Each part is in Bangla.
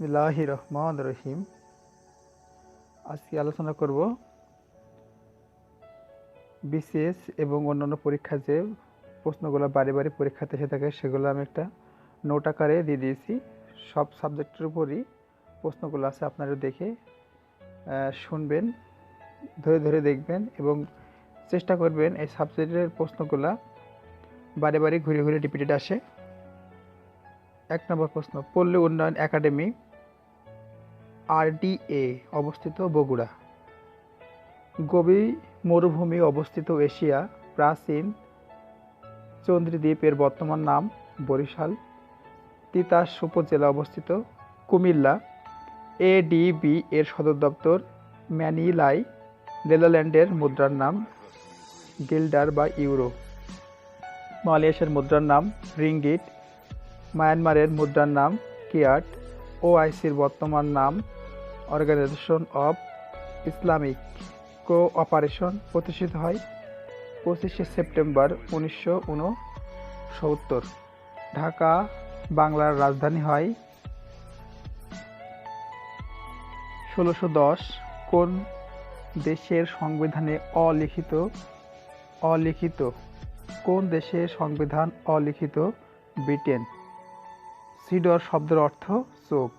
বিসমিল্লাহির রহমানির রহিম। আজকে আলোচনা করব বিসিএস এবং অন্যান্য পরীক্ষা যে প্রশ্নগুলো বারে বারে পরীক্ষাতে এসে থাকে সেগুলো আমি একটা নোট আকারে দিয়ে দিয়েছি। সব সাবজেক্টের উপরই প্রশ্নগুলো আছে, আপনারা দেখে শুনবেন, ধরে ধরে দেখবেন এবং চেষ্টা করবেন এই সাবজেক্টের প্রশ্নগুলো বারে বারে ঘুরে ঘুরে রিপিটেড আসে। 1 নম্বর প্রশ্ন, পল্লী উন্নয়ন একাডেমি আরডিএ অবস্থিত বগুড়া। গোবি মরুভূমি অবস্থিত এশিয়া। প্রাচীন চন্দ্রদ্বীপ এর বর্তমান নাম বরিশাল। তিতাস উপজেলা অবস্থিত কুমিল্লা। এডিবি এর সদর দপ্তর ম্যানিলায়। নেদারল্যান্ডের মুদ্রার নাম গিল্ডার বা ইউরো। মালয়েশিয়ার মুদ্রার নাম রিঙ্গিট। মায়ানমারের মুদ্রার নাম কিয়াট। ওআইসির বর্তমান নাম অর্গানাইজেশন অফ ইসলামিক কোঅপারেশন প্রতিষ্ঠিত হয় 25শে সেপ্টেম্বর 1969। ঢাকা বাংলার রাজধানী হয় 1610। কোন দেশের সংবিধানে অলিখিত কোন দেশের সংবিধান অলিখিত? ব্রিটেন। সিডর শব্দের অর্থ চোখ।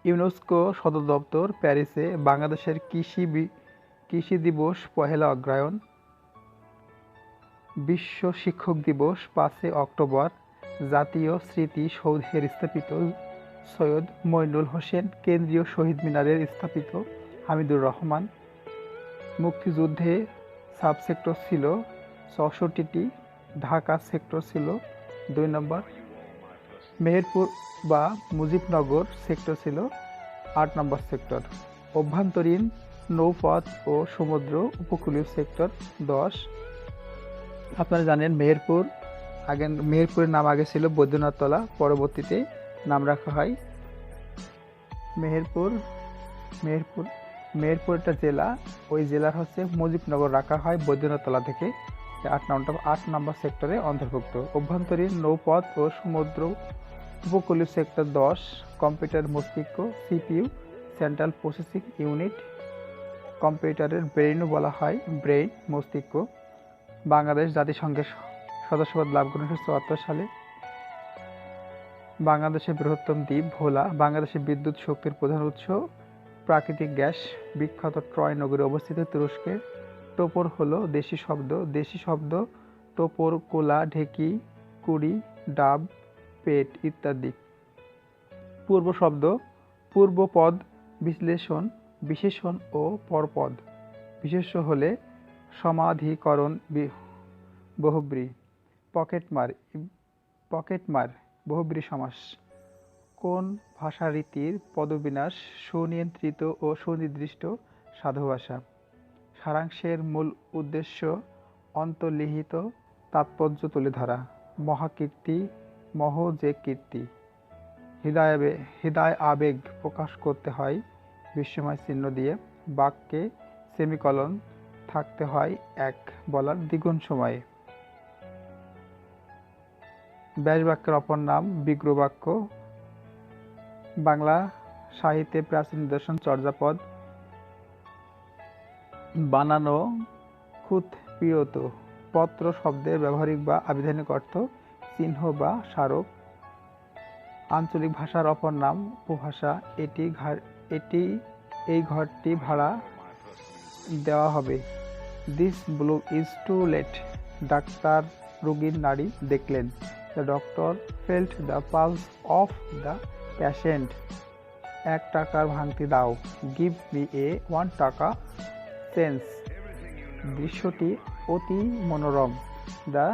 ইউনেস্কো সদর দপ্তর প্যারিসে। বাংলাদেশের কৃষি দিবস 1 অগ্রহায়ণ। বিশ্ব শিক্ষক দিবস 5 অক্টোবর। জাতীয় স্মৃতি সৌধের স্থপতি সৈয়দ মইনুল হোসেন। কেন্দ্রীয় শহীদ মিনারের স্থপতি হামিদুর রহমান। মুক্তিযুদ্ধে সাবসেক্টর ছিল 64টি। ঢাকা সেক্টর ছিল 2 নম্বর। মেহেরপুর বা মুজিবনগর সেক্টর ছিল 8 নম্বর সেক্টর। অভ্যন্তরীণ নৌপথ ও সমুদ্র উপকূলীয় সেক্টর 10। আপনারা জানেন মেহেরপুরের নাম আগে ছিল বৈদ্যনাথতলা, পরবর্তীতে নাম রাখা হয় মেহেরপুর একটা জেলা, ওই জেলার মুজিবনগর রাখা হয় বৈদ্যনাথতলা থেকে। 8 নম্বর সেক্টরে অন্তর্ভুক্ত। অভ্যন্তরীণ নৌপথ ও সমুদ্র উপকূলীয় সেক্টর 10। কম্পিউটার মস্তিষ্ক সিপিইউ সেন্ট্রাল প্রসেসিং ইউনিট। কম্পিউটারের ব্রেইনও বলা হয় ব্রেইন মস্তিষ্ক। বাংলাদেশ জাতিসংঘের সদস্যপদ লাভ করে 1974 সালে। বাংলাদেশের বৃহত্তম দ্বীপ ভোলা। বাংলাদেশের বিদ্যুৎ শক্তির প্রধান উৎস প্রাকৃতিক গ্যাস। বিখ্যাত ট্রয় নগরী অবস্থিত তুরস্কে। টোপর হলো দেশি শব্দ টোপর, কোলা, ঢেকি, কুড়ি, ডাব, পেট ইত্যাদি। পূর্ব শব্দ পূর্বপদ বিশেষণ ও পরপদ। বিশেষ্য হলে সমাধিকরণ বহুব্রী। পকেটমার বহুব্রী সমাস। কোন ভাষারীতির পদবিন্যাস সুনিয়ন্ত্রিত ও সুনির্দিষ্ট সাধু ভাষা? সারাংশের মূল উদ্দেশ্য অন্তর্লিখিত তাৎপর্য তুলে ধরা। মহাকীর্তি যে কীর্তি। হৃদয় আবেগ প্রকাশ করতে হয় বিস্ময় চিহ্ন দিয়ে। বাক্যে সেমিকলন থাকতে হয় এক বলার দ্বিগুণ সময়ে। ব্যাস বাক্যের অপর নাম বিগ্রহ বাক্য। বাংলা সাহিত্যে প্রাচীন নিদর্শন চর্যাপদ। বানানো খুঁতপিয়ত। পত্র শব্দের ব্যবহারিক বা আবিধানিক অর্থ চিহ্ন বা স্মারক। আঞ্চলিক ভাষার অপর নাম উপভাষা। এই ঘরটি ভাড়া দেওয়া হবে। This blue is to let. ডাক্তার রোগীর নাড়ি দেখলেন। The doctor felt the pulse of the patient. 1 টাকার ভাঙতি দাও। গিভ মি এ 1 টাকা চেঞ্জ। দৃশ্যটি অতি মনোরম। The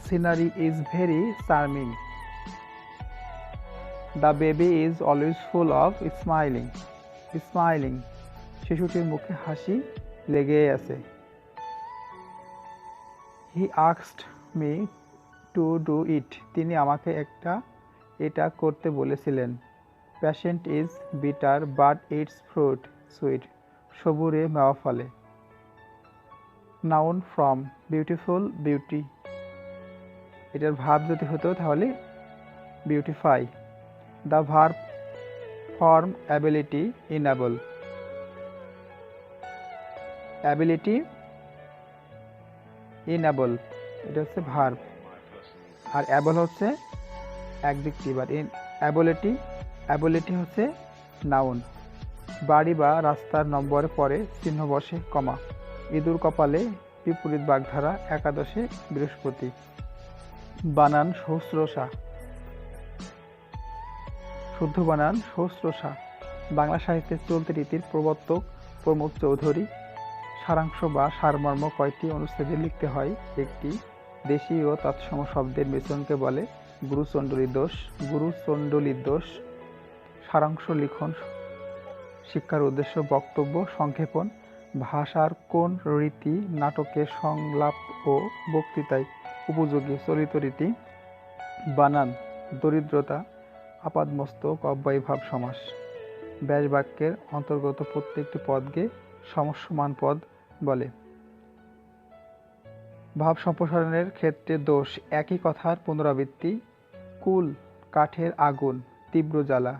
scenery is very charming. The baby is always full of smiling. শিশুটির মুখে হাসি লেগেই আছে। He asked me to do it. তিনি আমাকে এটা করতে বলেছিলেন। Patient is bitter but it's fruit sweet. সবুরে মেওয়া ফলে। Noun from beautiful beauty. এটার ভার্ব যদি হতো তাহলে beautify. The verb form ability enable. Ability enable এটা হচ্ছে ভার্ব, আর অ্যাবল হচ্ছে অ্যাডজেক্টিভ, আর অ্যাবিলিটি হচ্ছে নাউন। বাড়ি বা রাস্তার নম্বরের পরে চিহ্ন বসে কমা। ইঁদুর কপালে বিপরীত বাগধারা, একাদশে বৃহস্পতি। বানান সহস্রশা, শুদ্ধ বানান সহস্রশা। বাংলা সাহিত্যের চলতি রীতির প্রবর্তক প্রমোদ চৌধুরী। সারাংশ বা সারমর্ম কয়টি অনুচ্ছেদে লিখতে হয়? একটি। দেশি ও তৎসম শব্দের মিশ্রণকে বলে গুরুচণ্ডলী দোষ। গুরুচণ্ডলী দোষ। সারাংশ লিখন, শিক্ষার উদ্দেশ্য, বক্তব্য, সংক্ষেপণ। ভাষার কোন রীতি নাটকের সংলাপ ও বক্তৃতায় উপযোগী? চলিত রীতি। বানান দরিদ্রতা, আপাদমস্তক, অব্যয়ভাব সমাস। ব্যাসবাক্যের অন্তর্গত প্রত্যেকটি পদকে সমস্যমান পদ বলে। ভাব সম্প্রসারণের ক্ষেত্রে দোষ, একই কথার পুনরাবৃত্তি। কুল, কাঠের আগুন, তীব্র জ্বালা।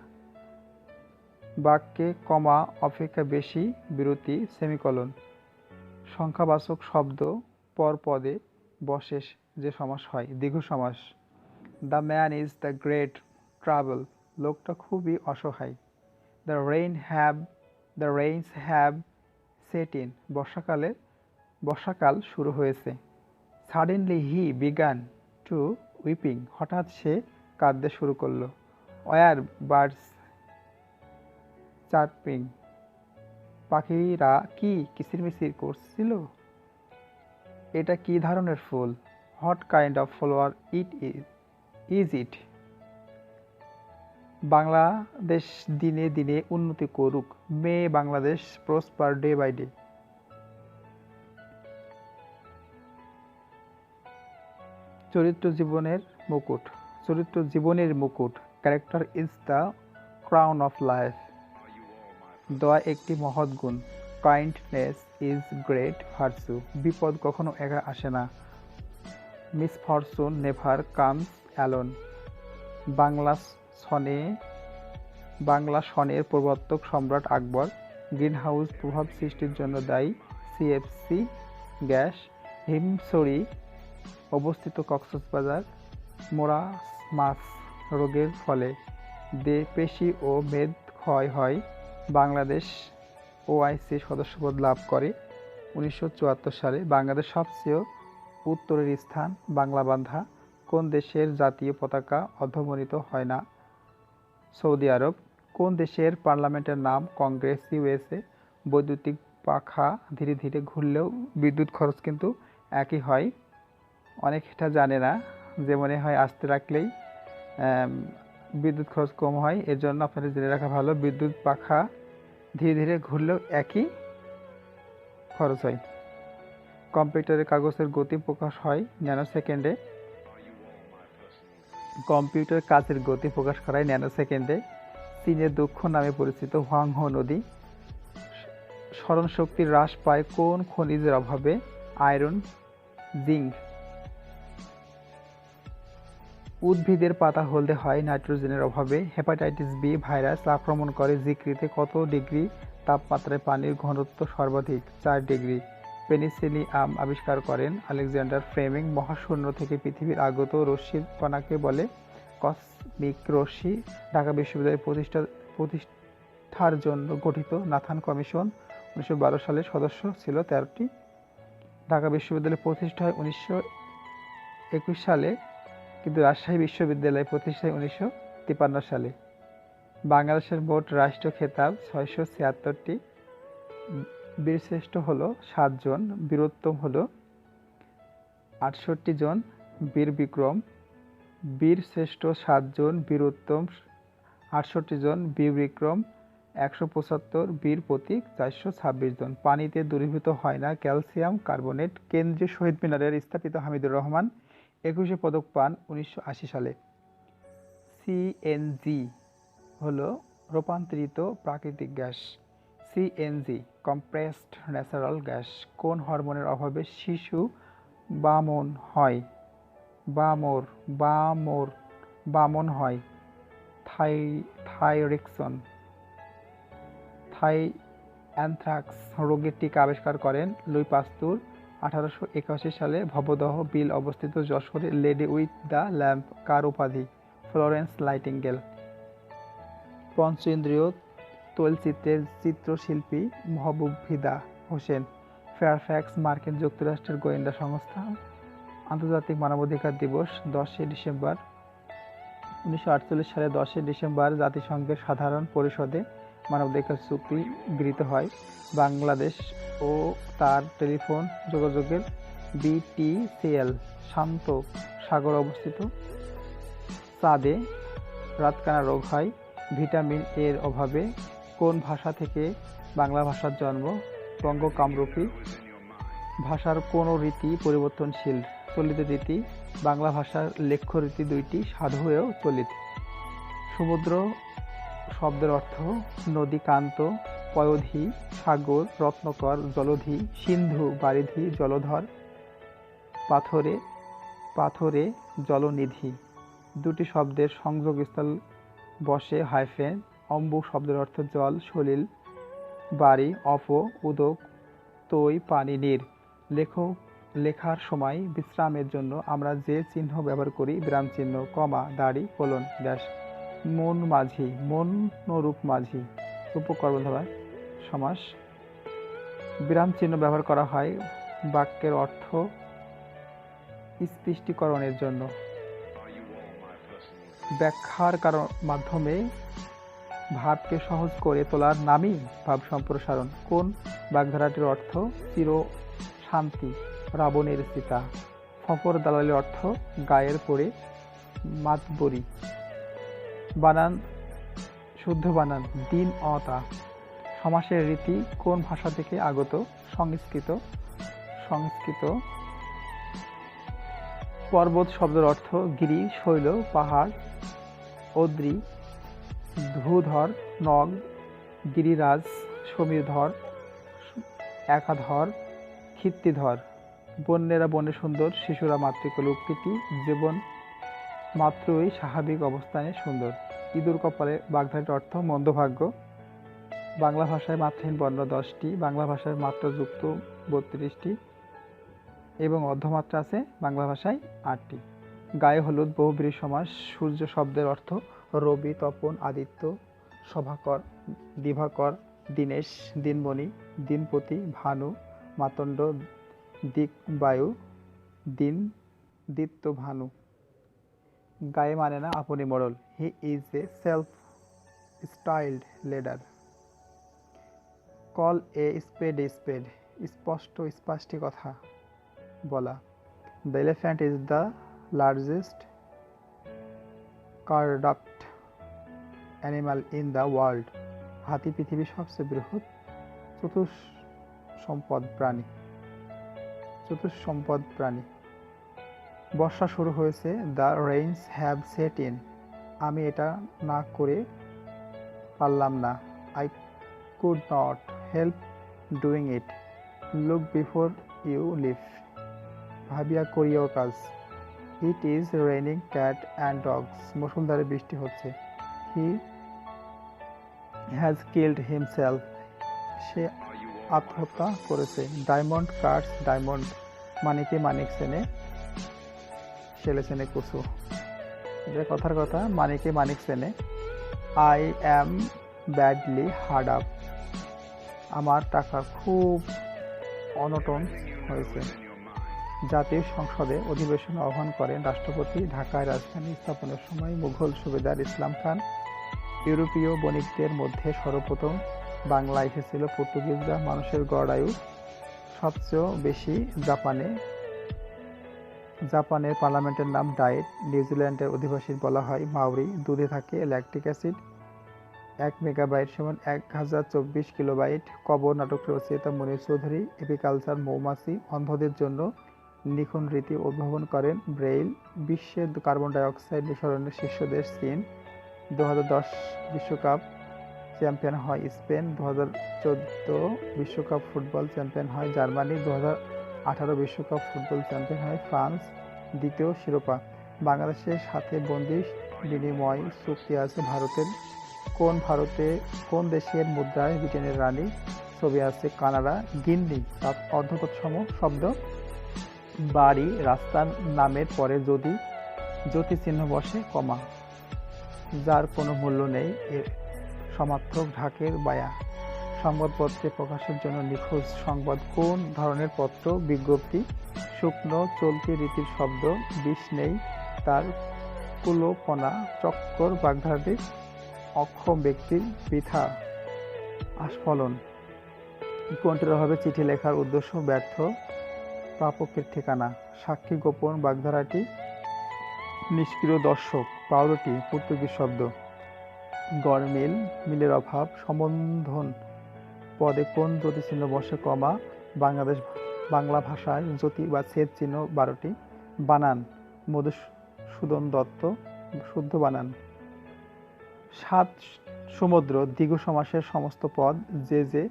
বাক্যে কমা অপেক্ষা বেশি বিরতি, সেমিকোলন। সংখ্যাবাচক শব্দ পর পদে বসে যে সমাস হয়, দ্বিগু সমাস। The man is the great trouble, লোকটা খুবই অসহায়। The rains have set in, বর্ষাকাল শুরু হয়েছে। Suddenly he began to weeping, হঠাৎ সে কাঁদতে শুরু করলো। ওয়ার বার্ডস চার্পিং, পাখিরা কি কিচিরমিচির করছিল? এটা কি ধরনের ফুল? What kind of flower is it? Bangladesh দিনে দিনে উন্নতি করুক, may Bangladesh prosper day by day. চরিত্র জীবনের মুকুট। Character is the crown of life. দয়া একটি মহৎ গুণ। Kindness is great virtue. বিপদ কখনো একা আসে না। Misfortune never comes alone. Bangla সনের প্রবর্তক সম্রাট আকবর। গ্রিনহাউস প্রভাব সৃষ্টির জন্য দায়ী সিএফসি গ্যাস। হিমছড়ি অবস্থিত কক্সবাজার। মোরাসমাস রোগের ফলে পেশি ও মেদ ক্ষয় হয়। বাংলাদেশ ওআইসি সদস্যপদ লাভ করে 1974 সালে। বাংলাদেশ সবচেয়ে উত্তরের স্থান বাংলাবান্ধা। কোন দেশের জাতীয় পতাকা অধমনিত হয় না? সৌদি আরব। কোন দেশের পার্লামেন্টের নাম কংগ্রেস? ইউএসএ। বৈদ্যুতিক পাখা ধীরে ধীরে ঘুরলেও বিদ্যুৎ খরচ কিন্তু একই হয়। অনেক এটা জানে না, যে মনে হয় আস্তে রাখলেই বিদ্যুৎ খরচ কম হয়। এর জন্য আপনাদের জেনে রাখা ভালো, বিদ্যুৎ পাখা ধীরে ধীরে ঘুরলেও একই খরচ হয়। কম্পিউটারের কাগজের গতি প্রকাশ হয় ন্যানো সেকেন্ডে। কম্পিউটার কাজের গতি প্রকাশ করায় ন্যানো সেকেন্ডে। চীনের দুঃখ নামে পরিচিত হোয়াংহো নদী। স্মরণশক্তি হ্রাস পায় কোন খনিজের অভাবে? Iron, zinc. উদ্ভিদের পাতা হলদে হয় নাইট্রোজেনের অভাবে। হেপাটাইটিস বি ভাইরাস আক্রমণ করে যকৃতে। কত ডিগ্রি তাপমাত্রায় পানির ঘনত্ব সর্বাধিক? 4 ডিগ্রি। পেনিসিলিয়াম আবিষ্কার করেন আলেকজান্ডার ফ্লেমিং। মহাশূন্য থেকে পৃথিবীর আগত রশ্মির কণাকে বলে কসমিক রশ্মি। ঢাকা বিশ্ববিদ্যালয় প্রতিষ্ঠার জন্য গঠিত নাথান কমিশন 1912 সালে সদস্য ছিল 13টি। ঢাকা বিশ্ববিদ্যালয় প্রতিষ্ঠা হয় 1921 সালে, কিন্তু রাজশাহী বিশ্ববিদ্যালয় প্রতিষ্ঠা হয় 1953 সালে। বাংলাদেশের মোট রাষ্ট্রীয় খেতাব 676টি। বীরশ্রেষ্ঠ হলো 7 জন, বীরোত্তম হলো 68 জন। বীর বিক্রম, বীরশ্রেষ্ঠ 7 জন, বীরোত্তম 68 জন, বীর বিক্রম 175, বীর প্রতীক 426 জন। পানিতে দ্রবীভূত হয় না ক্যালসিয়াম কার্বনেট। কেন্দ্রীয় শহীদ মিনারের স্থাপিত হামিদুর রহমান 21 পদক পান 1980 সালে। সিএনজি হলো রূপান্তরিত প্রাকৃতিক gas. CNG compressed natural gas. কোন হরমোনের অভাবে শিশু বামন হয়? বামর, বামর, বামন হয়। থাইরিকসন, থাই অ্যানথ্রাক্স রোগের টিকা আবিষ্কার করেন লুই পাস্তুর। 1881 সালে ভবদহ বিল অবস্থিত যশোরে লেডি উইথ দ্য ল্যাম্প কার উপাধি? Florence nightingale. পঞ্চ ইন্দ্রিয় তৈলচিত্রের চিত্রশিল্পী মহবুব ফিদা হোসেন। ফেয়ারফ্যাক্স মার্কিন যুক্তরাষ্ট্রের গোয়েন্দা সংস্থা। আন্তর্জাতিক মানবাধিকার দিবস 10 ডিসেম্বর। 1948 সালে 10 ডিসেম্বর জাতিসংঘের সাধারণ পরিষদে মানবাধিকার চুক্তি গৃহীত হয়। বাংলাদেশ ও তার টেলিফোন যোগাযোগের বিটিসিএল শান্ত সাগর অবস্থিত। চাঁদে রাতকানা রোগ হয় ভিটামিন এর অভাবে। কোন ভাষা থেকে বাংলা ভাষার জন্ম? বঙ্গ কামরূপী। ভাষার কোন রীতি পরিবর্তনশীল? চলিত রীতি। বাংলা ভাষার লেখ্য রীতি দুইটি, সাধু ও চলিত। সমুদ্র শব্দের অর্থ নদী, কান্ত, পয়োধি, সাগর, রত্নকর, জলধি, সিন্ধু, বারিধি, জলধর, পাথরে, পাথরে, জলনিধি। দুটি শব্দের সংযোগস্থল বসে হাইফেন। অম্বু শব্দের অর্থ জল, সলিল, বাড়ি, অপ, উদক, তৈ, পানি, নীর। লেখার সময় বিশ্রামের জন্য আমরা যে চিহ্ন ব্যবহার করি, বিরাম চিহ্ন, কমা, দাড়ি, কোলন, ড্যাশ। মন মাঝি, মনরূপ মাঝি, উপকর্মধারায় সমাস। বিরাম চিহ্ন ব্যবহার করা হয় বাক্যের অর্থ স্পষ্টীকরণের জন্য। ব্যাখ্যার মাধ্যমে ভাবকে সহজ করে তোলার নামই ভাব সম্প্রসারণ। কোন বাগধারাটির অর্থ চির শান্তি? রাবণের সীতা। ফফর দালালের অর্থ গায়ের পরে মাতবরি। বানান শুদ্ধ বানান দিন অতা। সমাসের রীতি কোন ভাষা থেকে আগত? সংস্কৃত। সংস্কৃত। পর্বত শব্দের অর্থ গিরি, শৈল, পাহাড়। অদ্রি, ধূধর, নগ, গিরিরাজ, সমীরধর, একাধর, ক্ষিতিধর। বন্যেরা বনে সুন্দর, শিশুরা মাতৃকোলে। উক্তিটি জীবন মাত্রই স্বাভাবিক অবস্থানে সুন্দর। ইঁদুর কপালে বাগধারাটির অর্থ মন্দভাগ্য। বাংলা ভাষায় মাত্রাহীন বর্ণ 10টি, বাংলা ভাষায় মাত্রাযুক্ত 32টি এবং অর্ধমাত্রা আছে বাংলা ভাষায় 8টি। গায়ে হলুদ বহুব্রীহি সমাস। সূর্য শব্দের অর্থ রবি, তপন, আদিত্য, সভাকর, দিবাকর, দীনেশ, দিনমণি, দিনপতি, ভানু, মাতণ্ড, দিকবায়ু, দিত্য, ভানু। গায়ে মানে না আপনি মোড়ল। He is a self styled leader. Call a spade a spade, স্পষ্ট স্পষ্টি কথা বলা। The elephant is the largest quadruped animal in the world. হাতি পৃথিবীর সবচেয়ে বৃহৎ চতুষ্পদ প্রাণী। বর্ষা শুরু হয়েছে। The rains have set in. আমি এটা না করে পারলাম না। I could not help doing it. Look before you leave. ভাবিয়া করিও কাজ। It is raining cat and dogs. মুষলধারে বৃষ্টি হচ্ছে। He has killed himself. সে আত্মহত্যা করেছে। Diamond cuts diamond. মানিকে মানিক চেনে, ছেলে চেনে কুসু। এটা কথার কথা, মানিকে মানিক চেনে। I am badly hard up. আমার টাকা খুব অনটন হয়েছে। জাতীয় সংসদে অধিবেশন আহ্বান করেন রাষ্ট্রপতি। ঢাকায় রাজধানী স্থাপনের সময় মুঘল সুবেদার ইসলাম খান। ইউরোপীয় বণিকদের মধ্যে সর্বপ্রথম বাংলা এসেছিল পর্তুগিজরা। মানুষের গড় আয়ু সবচেয়ে বেশি জাপানের পার্লামেন্টের নাম ডায়েট। নিউজিল্যান্ডের অধিবাসী বলা হয় মাউরি। দুধে থাকে ল্যাকটিক অ্যাসিড। 1 মেগাবাইট সমান 1024 কিলোবাইট। কবর নাটকটির রচয়িতা মনির চৌধুরী। এপিকালচার মৌমাছি। অন্ধদের জন্য লিখন রীতি উদ্ভাবন করেন ব্রেইল। বিশ্বের কার্বন ডাই অক্সাইড নিঃসরণের শীর্ষ দেশ চীন। 2010 বিশ্বকাপ চ্যাম্পিয়ন হয় স্পেন। 2014 বিশ্বকাপ ফুটবল চ্যাম্পিয়ন হয় জার্মানি। 2018 বিশ্বকাপ ফুটবল চ্যাম্পিয়ন হয় ফ্রান্স। দ্বিতীয় শিরোপা। বাংলাদেশের সাথে বন্দি বিনিময় চুক্তি আছে ভারতের। কোন দেশের মুদ্রায় ব্রিটেনের রানী ছবি আছে? কানাডা। গিন্নি অর্ধতৎসম শব্দ। বাড়ি রাস্তার নামের পরে যদি জ্যোতি চিহ্ন বসে, কমা। যার কোনো মূল্য নেই, এর সমার্থক ঢাকের বায়া। সংবাদপত্রে প্রকাশের জন্য নিখোঁজ সংবাদ কোন ধরনের পত্র? বিজ্ঞপ্তি। শুকনো চলতি রীতির শব্দ। বিষ নেই তার কুলোপনা। চক্কর বাগধারাটির অক্ষম ব্যক্তির বৃথা আস্ফলন। কোনটির অভাবে চিঠি লেখার উদ্দেশ্য ব্যর্থ? প্রাপকের ঠিকানা। সাক্ষী গোপন বাগধারাটি নিষ্ক্রিয় দর্শক। পাউরুটি পর্তুগিজ শব্দ। গড়মিল মিলের অভাব। সম্বোধন পদে কোন জ্যোতি চিহ্ন বসে, কমা। বাংলা ভাষায় জ্যোতি বা ছেদ চিহ্ন 12টি। বানান মধুসূদন দত্ত। শুদ্ধ বানান। সাত সমুদ্র দ্বিগু সমাসের সমস্ত পদ যে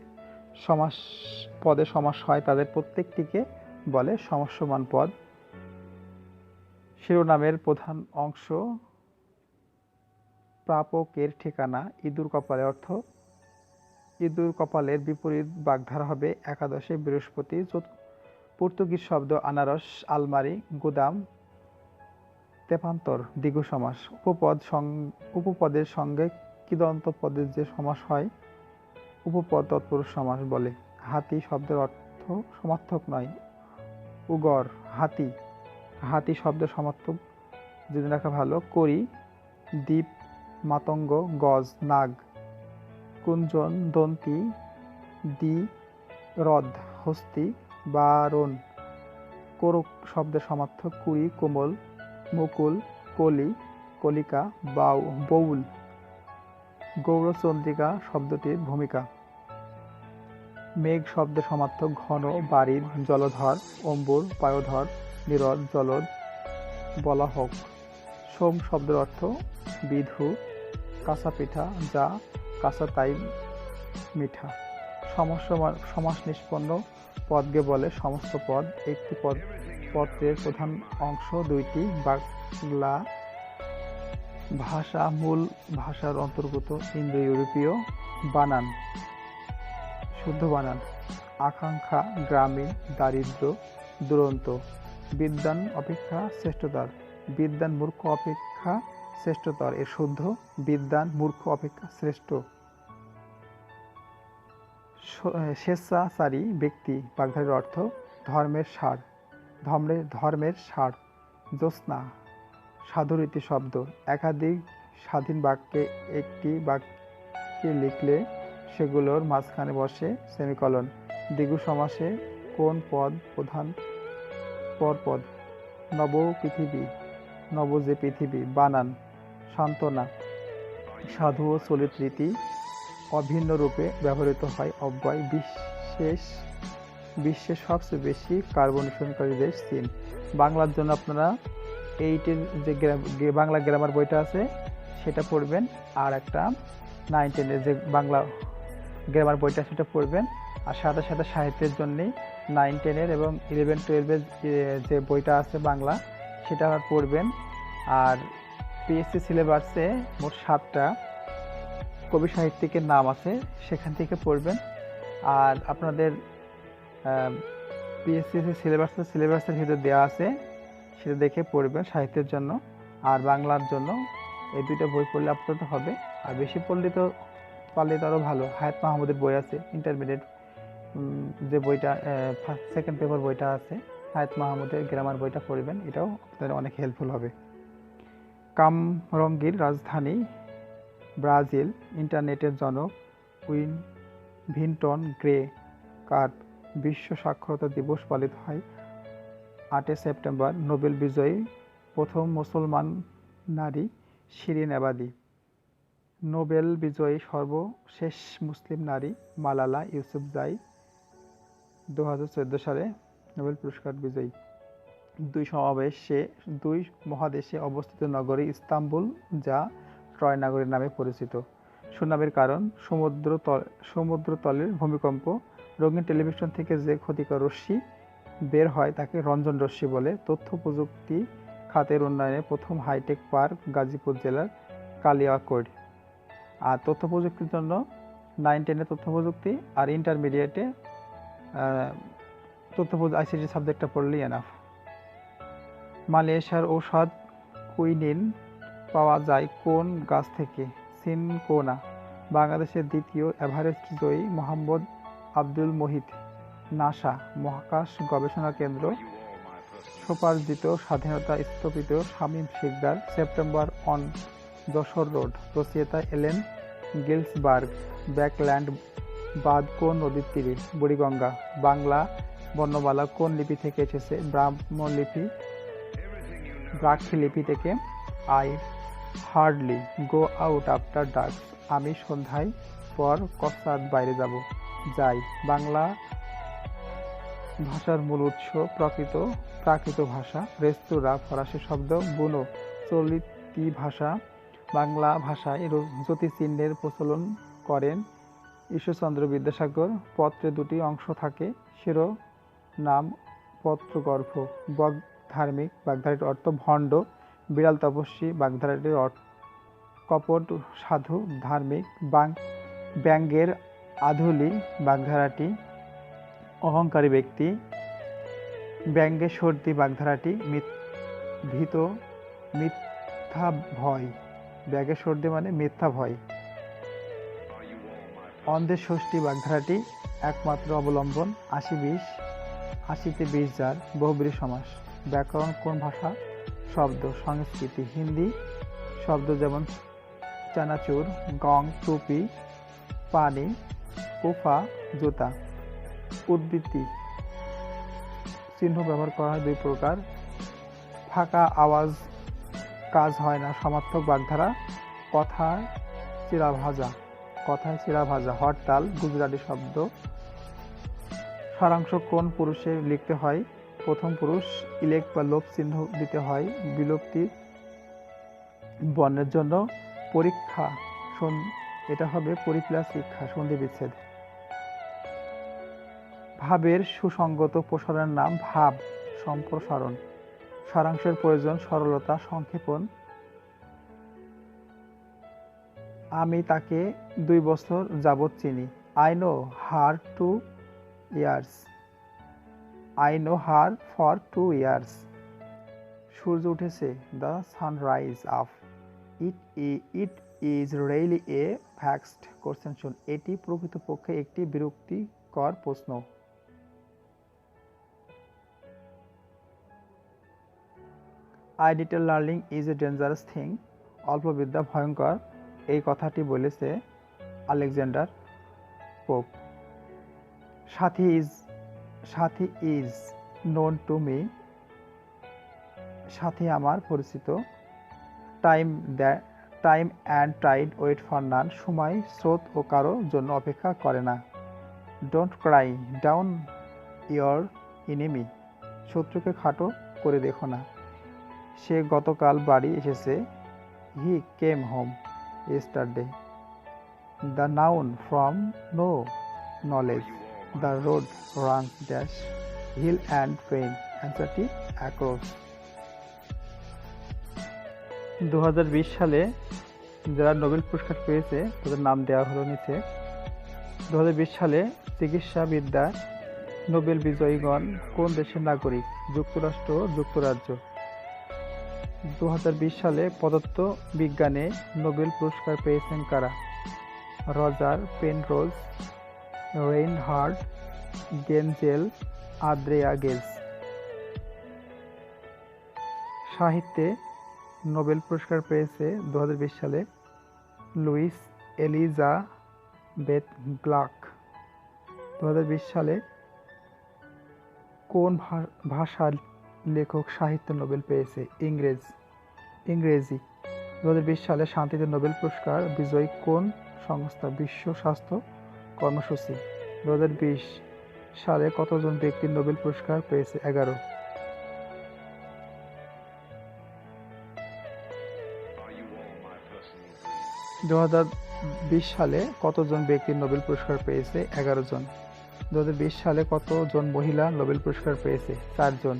পদে সমাস হয় তাদের প্রত্যেকটিকে বলে সমস্যমান পদ। শিরোনামের প্রধান অংশ। প্রাপকের ঠিকানা। ইঁদুর কপালে অর্থ। ইঁদুর কপালের বিপরীত বাগধারা হবে একাদশে বৃহস্পতি। পর্তুগিজ শব্দ আনারস। আলমারি গুদাম। তেপান্তর দ্বিগু সমাস। উপপদের সঙ্গে কৃদন্ত পদের যে সমাস হয় উপপদ তৎপুরুষ সমাস বলে। হাতি শব্দের অর্থ সমার্থক নয়, উগর। হাতি হাতি শব্দের সমার্থক জেনে রাখা ভালো। করি দ্বীপ। মাতঙ্গ গজ। নাগ কুঞ্জন। দন্তি দ্বি হ্রদ। হস্তি বারণ। কোরক শব্দের সমার্থক কুড়ি। কোমল। মুকুল। কলি কলিকা। বউল। গৌরচন্দ্রিকা শব্দটির ভূমিকা। মেঘ শব্দের সমার্থক ঘন। বারিদ। জলধর। অম্বুর। পায়োধর। নীরদ। জলদ। বলাহক। সোম শব্দের অর্থ বিধু। কাঁচা পিঠা। যা কাঁচা তাই মিঠা। সমাস নিষ্পন্ন পদকে বলে সমস্ত পদ। একটি পত্রের প্রধান অংশ দুইটি। বাংলা ভাষা মূল ভাষার অন্তর্গত ইন্দো ইউরোপীয়। বানান শুদ্ধ বানান। আকাঙ্ক্ষা গ্রামীণ। দারিদ্র দুরন্ত। বিদ্বান অপেক্ষা শ্রেষ্ঠতর। বিদ্বান মূর্খ অপেক্ষা শ্রেষ্ঠতর। এর শুদ্ধ বিদ্বান মূর্খ অপেক্ষা শ্রেষ্ঠ। স্বেচ্ছাচারী ব্যক্তি বাগধারার অর্থ ধর্মের সার। ধর্মের সার। জ্যোৎস্না সাধুরীতি শব্দ। একাধিক স্বাধীন বাক্যে একটি বাক্যে লিখলে সেগুলোর মাঝখানে বসে সেমিকলন। দ্বিগু সমাসে কোন পদ প্রধান? পরপদ। নব পৃথিবী। নব যে পৃথিবী। বানান সান্ত্বনা। সাধু ও চলিত রীতি অভিন্ন রূপে ব্যবহৃত হয়। অব্যয়। বিশ্বের সবচেয়ে বেশি কার্বন নিঃসরণকারী দেশ চীন। বাংলার জন্য আপনারা এইটের যে বাংলা গ্রামার বইটা আছে সেটা পড়বেন, আর একটা 9-10-এর যে বাংলা গ্রামার বইটা সেটা পড়বেন, আর সাথে সাথে সাহিত্যের জন্যেই 9-10-এর এবং 11-12-এর যে বইটা আছে বাংলা সেটা পড়বেন। আর পিএসসি সিলেবাসে মোট 7টা কবি সাহিত্যিকের নাম আছে, সেখান থেকে পড়বেন। আর আপনাদের পিএসসি সিলেবাসের ভিতরে দেওয়া আছে, সেটা দেখে পড়বেন সাহিত্যের জন্য। আর বাংলার জন্য এই দুইটা বই পড়লে আপাতত হবে। আর বেশি পড়লে তো পারলে তো আরও ভালো। হায়াত মাহমুদের বই আছে ইন্টারমিডিয়েট, যে বইটা সেকেন্ড পেপার বইটা আছে হায়াত মাহমুদের গ্রামার বইটা পড়বেন, এটাও আপনাদের অনেক হেল্পফুল হবে। কামরঙ্গীর রাজধানী ব্রাজিল। ইন্টারনেটের জনক ভিনটন গ্রে কার্প। বিশ্ব সাক্ষরতা দিবস পালিত হয় 8 সেপ্টেম্বর। নোবেল বিজয়ী প্রথম মুসলমান নারী শিরিন এবাদি। নোবেল বিজয়ী সর্বশেষ মুসলিম নারী মালালা ইউসুফজাই, 2014 সালে নোবেল পুরস্কার বিজয়ী। দুই মহাদেশে অবস্থিত নগরী ইস্তাম্বুল, যা ট্রয় নগরীর নামে পরিচিত। সুনামের কারণ সমুদ্রতলের ভূমিকম্প। রঙিন টেলিভিশন থেকে যে ক্ষতিকর রশ্মি বের হয় তাকে রঞ্জন রশ্মি বলে। তথ্য প্রযুক্তি খাতের উন্নয়নে প্রথম হাইটেক পার্ক গাজীপুর জেলার কালিয়াকৈর। আর তথ্য প্রযুক্তির জন্য 9-10 তথ্য প্রযুক্তি আর ইন্টারমিডিয়েটে তথ্য আইসিটি সাবজেক্টটা পড়লেই এনাফ। মালয়েশিয়ার ঔষধ কুইনিন পাওয়া যায় কোন গাছ থেকে? সিনকোনা। বাংলাদেশের দ্বিতীয় এভারেস্ট জয়ী মোহাম্মদ আব্দুল মহিত। নাসা মহাকাশ গবেষণা কেন্দ্র। স্বোপার্জিত স্বাধীনতা স্থপিত Shamim Sikdar. September on Jessore road. রচয়িতা এলেন গিলসবার্গ। ব্যাকল্যান্ড বাঁধ কোন নদীর তীরে? বুড়িগঙ্গা। বাংলা বর্ণমালা কোন লিপি থেকে এসেছে? ব্রাহ্মী লিপি থেকে। I hardly go out after dark. আমি সন্ধ্যায় পর কসাত বাইরে যাই। বাংলা ভাষার মূল উৎস প্রাকৃত ভাষা। রেস্তোরাঁ ফরাসি শব্দ বুনো। চলিতি ভাষা। বাংলা ভাষায় জ্যোতিচিহ্নের প্রচলন করেন ঈশ্বরচন্দ্র বিদ্যাসাগর। পত্রে দুটি অংশ থাকে, শিরোনাম পত্রগর্ভ। বাগধার্মিক, বাগধারাটির অর্থ ভণ্ড। বিড়াল তপস্বী, বাগধারাটির অর্থ কপট সাধু ধার্মিক। ব্যঙ্গের আধুলি, বাগধারাটি অহংকারী ব্যক্তি। ব্যঙ্গের সর্দি, বাগধারাটি মিথ্যা ভয়। ব্যাগের সর্দি মানে মিথ্যা ভয়। অন্ধের ষষ্ঠী, বাগধারাটি একমাত্র অবলম্বন। 80-20 20 যার বহুব্রীহি সমাস। ব্যাকরণ কোন ভাষা শব্দ? সংস্কৃতি। হিন্দি শব্দ যেমন চানাচুর, গং টুপি, পানি, কুফা জুতা। উদ্ধৃতি চিহ্ন ব্যবহার করা হয় দুই প্রকার। ফাঁকা আওয়াজ কাজ হয় না, সমার্থক। বাগধারা কথায় চিড়া ভাজা। হরতাল গুজরাটি শব্দ। সারাংশ কোন পুরুষে লিখতে হয়? প্রথম পুরুষ। ইলেক বা লোপ চিহ্ন দিতে হয় বিলুপ্তি বর্ণের জন্য। পরীক্ষা এটা হবে পরিপ্লাস শিক্ষা, সন্ধি বিচ্ছেদ। ভাবের সুসংগত প্রসারণের নাম ভাব সম্প্রসারণ। সারাংশের প্রয়োজন সরলতা, সংক্ষেপণ। আমি তাকে 2 বছর যাবৎ চিনি। I know her for 2 years. সূর্য উঠেছে। The sun rise up. It is really a vexed question. এটি প্রকৃতপক্ষে একটি বিরক্তিকর প্রশ্ন। I little learning is a dangerous thing. অল্প বিদ্যা ভয়ঙ্কর। এই কথাটি বলেছে Alexander Pope. Sathi is known to me. Sathi আমার পরিচিত। Time and tide wait for none. সময়, স্রোত ও কারো জন্য অপেক্ষা করে না। Don't cry down your enemy. শত্রুকে খাটো করে দেখো না। সে গতকাল বাড়ি এসেছে। He came home yesterday. The noun from no knowledge. The road runs dash hill and plain. Answerটি across. 2020 সালে যারা নোবেল পুরস্কার পেয়েছে তাদের নাম দেওয়া হলো নিচে। 2020 সালে চিকিৎসাবিদ্যা নোবেল বিজয়ীগণ কোন দেশের নাগরিক? যুক্তরাষ্ট্র, যুক্তরাজ্য। 2020 সালে পদার্থ বিজ্ঞানে নোবেল পুরস্কার পেয়েছেন কারা? Roger Penrose, Reinhard Genzel, Andrea Ghez. সাহিত্যে নোবেল পুরস্কার পেয়েছে 2020 সালে লুইস এলিজাবেথ গ্লাক। 2020 সালে কোন ভাষার লেখক সাহিত্য নোবেল পেয়েছে? ইংরেজি। 2020 সালে শান্তিতে নোবেল পুরস্কার বিজয়ী কোন সংস্থা? বিশ্ব স্বাস্থ্য কর্মসূচি। 2020 সালে কতজন ব্যক্তি নোবেল পুরস্কার পেয়েছে? 11। 2020 সালে কতজন ব্যক্তি নোবেল পুরস্কার পেয়েছে? 11 জন। 2020 সালে কতজন মহিলা নোবেল পুরস্কার পেয়েছে? 4 জন।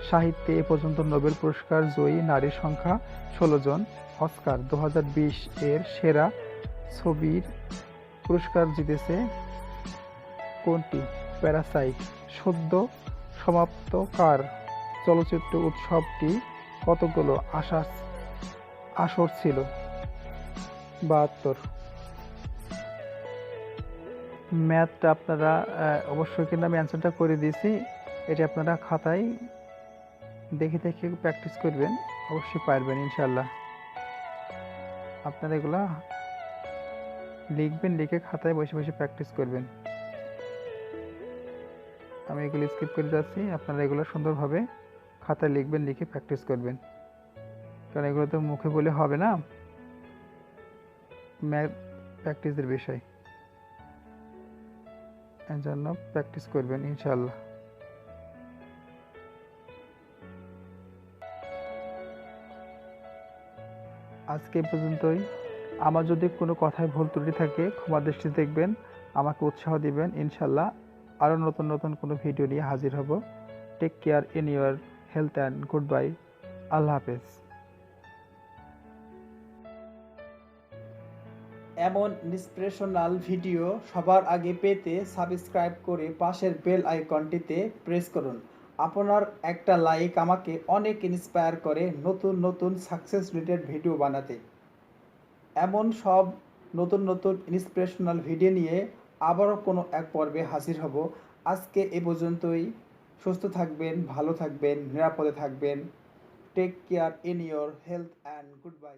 সাহিত্যে এ পর্যন্ত নোবেল পুরস্কার জয়ী নারীর সংখ্যা 16 জন। অস্কার 2020 এর সেরা ছবির পুরস্কার জিতেছে কোনটি? প্যারাসাইট। সদ্য সমাপ্ত কার চলচ্চিত্র উৎসবটি কতগুলো আসর ছিল? 72। ম্যাথটা আপনারা অবশ্যই কিন্তু আমি অ্যান্সারটা করে দিয়েছি। এটা আপনারা খাতায় দেখে দেখে প্র্যাকটিস করবেন, অবশ্যই পারবেন ইনশাল্লাহ। আপনারা এগুলা লিখবেন, লিখে খাতায় বসে বসে প্র্যাকটিস করবেন। আমি এগুলো স্কিপ করে যাচ্ছি, আপনারা এগুলো সুন্দরভাবে খাতায় লিখবেন, লিখে প্র্যাকটিস করবেন, কারণ এগুলো তো মুখে বলে হবে না, ম্যাথ প্র্যাকটিসের বিষয়, এর জন্য প্র্যাকটিস করবেন ইনশাল্লাহ। আজকে এই পর্যন্তই। আমার যদি কোনো কথায় ভুল ত্রুটি থাকে ক্ষমা দৃষ্টি দেখবেন, আমাকে উৎসাহ দিবেন ইনশাল্লাহ। আরও নতুন নতুন কোনো ভিডিও নিয়ে হাজির হব। Take care in your health and good bye. আল্লাহ হাফেজ। এমন ইন্সপিরেশনাল ভিডিও সবার আগে পেতে সাবস্ক্রাইব করে পাশের বেল আইকনটিতে প্রেস করুন। আপনার একটা লাইক আমাকে অনেক ইন্সপায়ার করে নতুন নতুন সাকসেস রিলেটেড ভিডিও বানাতে। এমন সব নতুন নতুন ইন্সপিরেশনাল ভিডিও নিয়ে আবারও কোনো এক পর্বে হাজির হব। আজকে এ পর্যন্তই। সুস্থ থাকবেন, ভালো থাকবেন, নিরাপদে থাকবেন। Take care in your health and good bye.